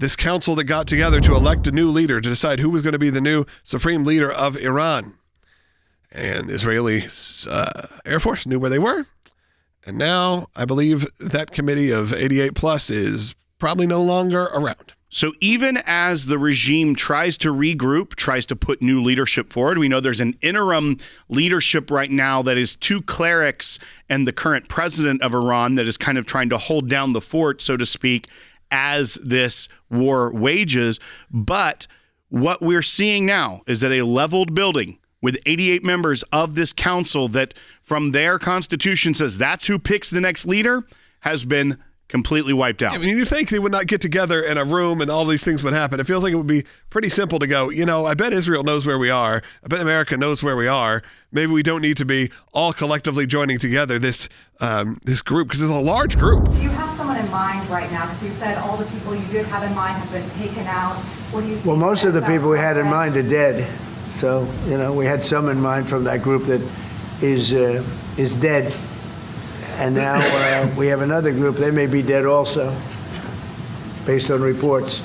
this council that got together to elect a new leader to decide who was going to be the new supreme leader of Iran. And Israeli Air Force knew where they were. And now I believe that committee of 88 plus is probably no longer around. So even as the regime tries to regroup, tries to put new leadership forward, we know there's an interim leadership right now that is two clerics and the current president of Iran that is kind of trying to hold down the fort, so to speak, as this war wages. But what we're seeing now is that a leveled building with 88 members of this council that from their constitution says that's who picks the next leader has been completely wiped out. I mean, you'd think they would not get together in a room and all these things would happen. It feels like it would be pretty simple to go, I bet Israel knows where we are. I bet America knows where we are. Maybe we don't need to be all collectively joining together this group, because it's a large group. Do you have someone in mind right now? Because you said all the people you did have in mind have been taken out. What do you think? Well, most of the people we had in mind are dead. So, we had some in mind from that group that is dead. And now we have another group. They may be dead also, based on reports.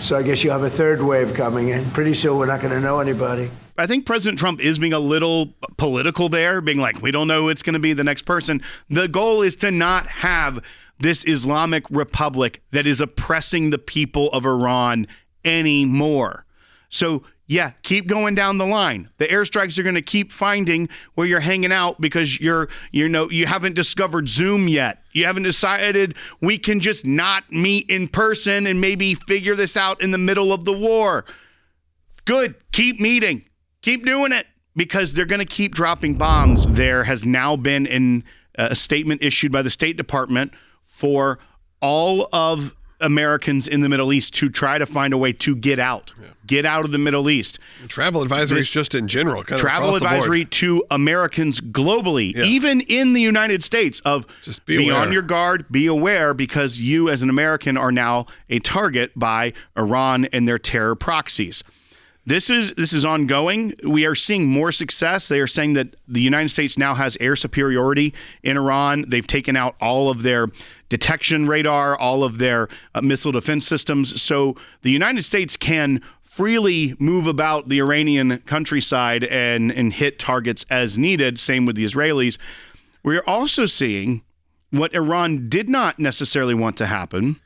So I guess you have a third wave coming in. Pretty soon we're not going to know anybody. I think President Trump is being a little political there, being like, we don't know who it's going to be the next person. The goal is to not have this Islamic Republic that is oppressing the people of Iran anymore. So yeah, keep going down the line. The airstrikes are going to keep finding where you're hanging out because you haven't discovered Zoom yet. You haven't decided we can just not meet in person and maybe figure this out in the middle of the war. Good. Keep meeting. Keep doing it, because they're going to keep dropping bombs. There has now been a statement issued by the State Department for all of Americans in the Middle East to try to find a way to get out of the Middle East. Travel advisories just in general. Travel advisory to Americans globally, even in the United States, of just be on your guard, be aware, because you as an American are now a target by Iran and their terror proxies. This is ongoing. We are seeing more success. They are saying that the United States now has air superiority in Iran. They've taken out all of their detection radar, all of their missile defense systems. So the United States can freely move about the Iranian countryside and hit targets as needed. Same with the Israelis. We're also seeing what Iran did not necessarily want to happen.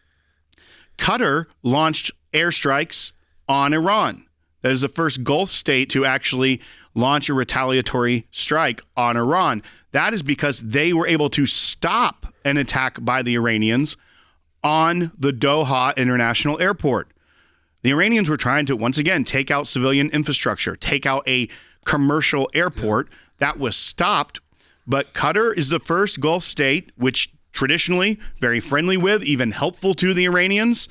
Qatar launched airstrikes on Iran. That is the first Gulf state to actually launch a retaliatory strike on Iran. That is because they were able to stop an attack by the Iranians on the Doha International Airport. The Iranians were trying to, once again, take out civilian infrastructure, take out a commercial airport. That was stopped. But Qatar is the first Gulf state, which traditionally very friendly with, even helpful to the Iranians,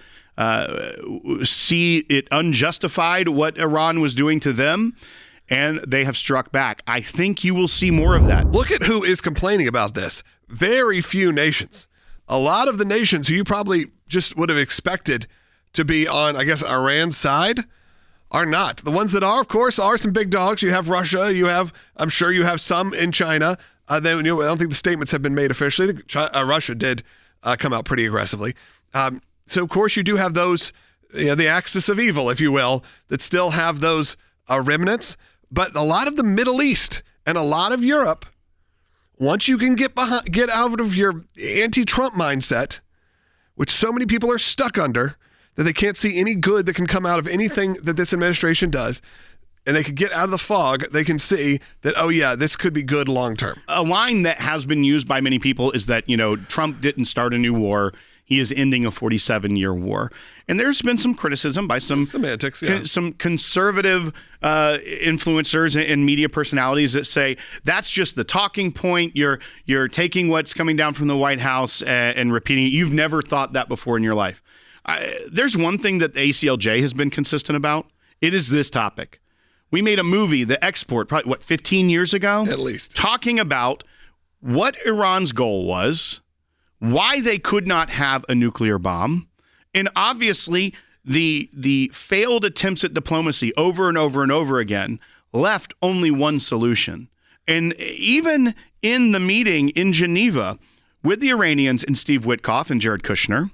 see it unjustified what Iran was doing to them, and they have struck back. I think you will see more of that. Look at who is complaining about this. Very few nations. A lot of the nations who you probably just would have expected to be on, I guess, Iran's side are not. The ones that are, of course, are some big dogs. You have Russia. I'm sure you have some in China. I don't think the statements have been made officially. Russia did come out pretty aggressively. So, of course, you do have those, the axis of evil, if you will, that still have those remnants. But a lot of the Middle East and a lot of Europe, once you can get out of your anti-Trump mindset, which so many people are stuck under, that they can't see any good that can come out of anything that this administration does, and they can get out of the fog, they can see that, oh yeah, this could be good long term. A line that has been used by many people is that, Trump didn't start a new war. He is ending a 47-year war. And there's been some criticism by some semantics, some conservative influencers and media personalities that say that's just the talking point. You're taking what's coming down from the White House and repeating it. You've never thought that before in your life. There's one thing that the ACLJ has been consistent about. It is this topic. We made a movie, The Export, probably, 15 years ago? At least. Talking about what Iran's goal was, why they could not have a nuclear bomb, and obviously the failed attempts at diplomacy over and over and over again left only one solution. And even in the meeting in Geneva with the Iranians and Steve Witkoff and Jared Kushner,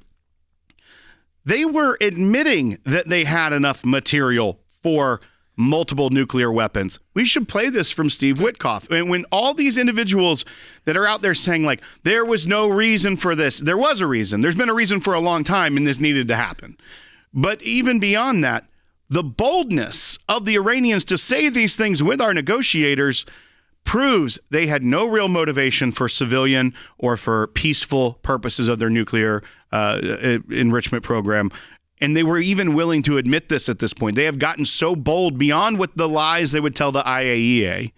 they were admitting that they had enough material for multiple nuclear weapons. We should play this from Steve Witkoff. And when all these individuals that are out there saying, like, there was no reason for this, there was a reason. There's been a reason for a long time, and this needed to happen. But even beyond that, the boldness of the Iranians to say these things with our negotiators proves they had no real motivation for civilian or for peaceful purposes of their nuclear enrichment program. And they were even willing to admit this at this point. They have gotten so bold beyond what the lies they would tell the IAEA.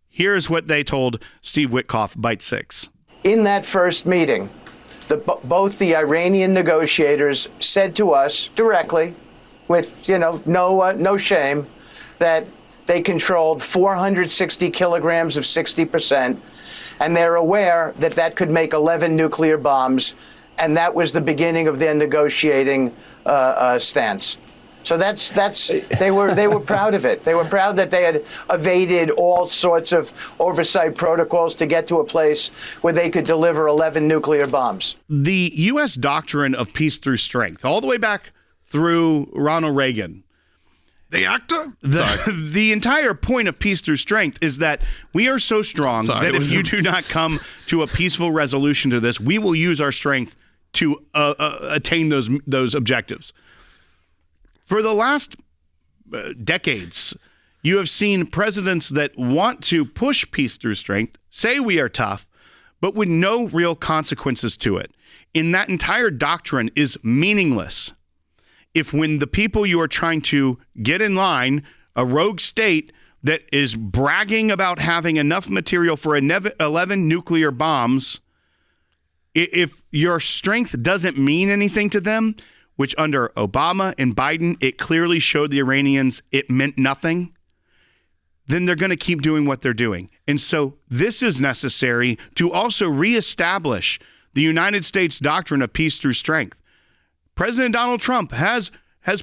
Here's what they told Steve Witkoff, Bite 6. In that first meeting, both the Iranian negotiators said to us directly, with no shame, that they controlled 460 kilograms of 60%, and they're aware that that could make 11 nuclear bombs, and that was the beginning of their negotiating stance. So they were proud of it. They were proud that they had evaded all sorts of oversight protocols to get to a place where they could deliver 11 nuclear bombs. The U.S. doctrine of peace through strength, all the way back through Ronald Reagan. The actor? The entire point of peace through strength is that we are so strong that if you do not come to a peaceful resolution to this, we will use our strength to attain those objectives. For the last decades, you have seen presidents that want to push peace through strength, say we are tough, but with no real consequences to it. And that entire doctrine is meaningless if when the people you are trying to get in line, a rogue state that is bragging about having enough material for 11 nuclear bombs, if your strength doesn't mean anything to them, which under Obama and Biden, it clearly showed the Iranians it meant nothing, then they're going to keep doing what they're doing. And so this is necessary to also reestablish the United States doctrine of peace through strength. President Donald Trump has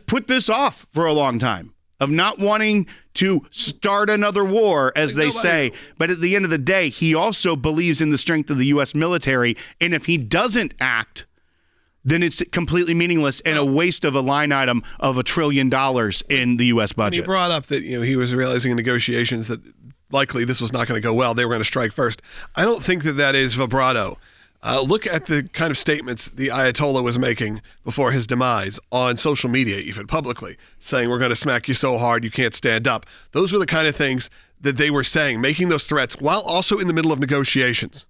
put this off for a long time, of not wanting to start another war, as they say. But at the end of the day, he also believes in the strength of the U.S. military. And if he doesn't act, then it's completely meaningless and a waste of a line item of $1 trillion in the U.S. budget. He brought up that he was realizing in negotiations that likely this was not going to go well. They were going to strike first. I don't think that is vibrato. Look at the kind of statements the Ayatollah was making before his demise on social media, even publicly, saying we're going to smack you so hard you can't stand up. Those were the kind of things that they were saying, making those threats while also in the middle of negotiations.